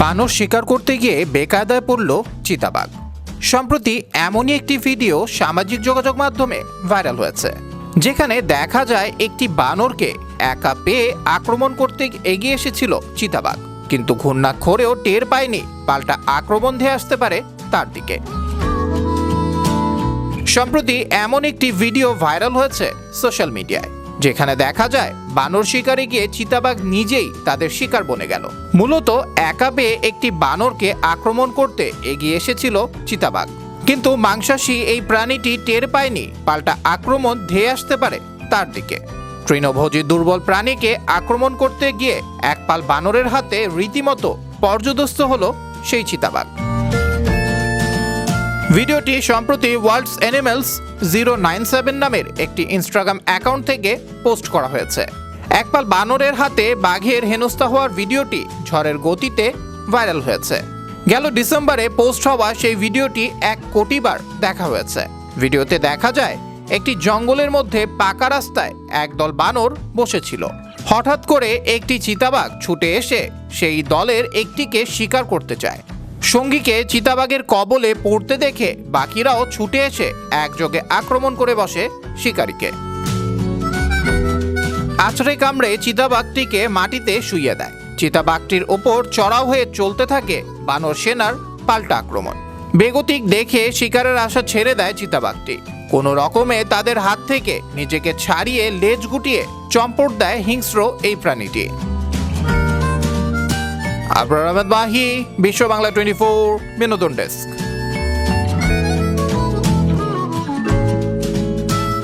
বানর শিকার করতে গিয়ে বেকায়দায় পড়ল চিতাবাঘ। সম্প্রতি এমনই একটি ভিডিও সামাজিক যোগাযোগ মাধ্যমে ভাইরাল হয়েছে, যেখানে দেখা যায় একটি বানরকে একা পেয়ে আক্রমণ করতে এগিয়ে এসেছিল চিতাবাঘ, কিন্তু ঘূর্ণাক্ষরেও টের পায়নি পাল্টা আক্রমণ ধেয়ে আসতে পারে তার দিকে। সম্প্রতি এমন একটি ভিডিও ভাইরাল হয়েছে সোশ্যাল মিডিয়ায়, যেখানে দেখা যায় বানর শিকারে গিয়ে চিতাবাঘ নিজেই তাদের শিকার বনে গেল। মূলত একা পেয়ে একটি বানরকে আক্রমণ করতে এগিয়ে এসেছিল চিতাবাঘ, কিন্তু মাংসাশী এই প্রাণীটি টের পায়নি পাল্টা আক্রমণ ধেয়ে আসতে পারে তার দিকে। তৃণভোজী দুর্বল প্রাণীকে আক্রমণ করতে গিয়ে একপাল বানরের হাতে রীতিমতো পর্যদস্ত হলো সেই চিতাবাঘ। ভিডিওটি সম্প্রতি ওয়ার্ল্ডস অ্যানিমেলস 097 নামের একটি ইনস্টাগ্রাম অ্যাকাউন্ট থেকে পোস্ট করা হয়েছে। একপাল বানরের হাতে বাঘের হেনস্থা হওয়ার ভিডিওটি ঝড়ের গতিতে ভাইরাল হয়েছে। গেল ডিসেম্বরে পোস্ট হওয়া সেই ভিডিওটি 1 কোটি বার দেখা হয়েছে। ভিডিওতে দেখা যায় একটি জঙ্গলের মধ্যে পাকা রাস্তায় একদল বানর বসেছিল। হঠাৎ করে একটি চিতাবাঘ ছুটে এসে সেই দলের একটিকে শিকার করতে চায়। সঙ্গীকে চিতাবাঘের কবলে পড়তে দেখে বাকিরাও ছুটে এসে একযোগে আক্রমণ করে বসে শিকারীকে। আছড়ে কামড়ে চিতাবাঘটিকে মাটিতে শুইয়ে দেয়। চিতাবাঘটির ওপর চড়াও হয়ে চলতে থাকে বানর সেনার পাল্টা আক্রমণ। বেগতিক দেখে শিকারের আশা ছেড়ে দেয় চিতাবাঘটি। কোনো রকমে তাদের হাত থেকে নিজেকে ছাড়িয়ে লেজ গুটিয়ে চম্পট দেয় হিংস্র এই প্রাণীটি। আবরার আহমেদ মাহি, বিশ্ব বাংলা 24 বিনোদন ডেস্ক।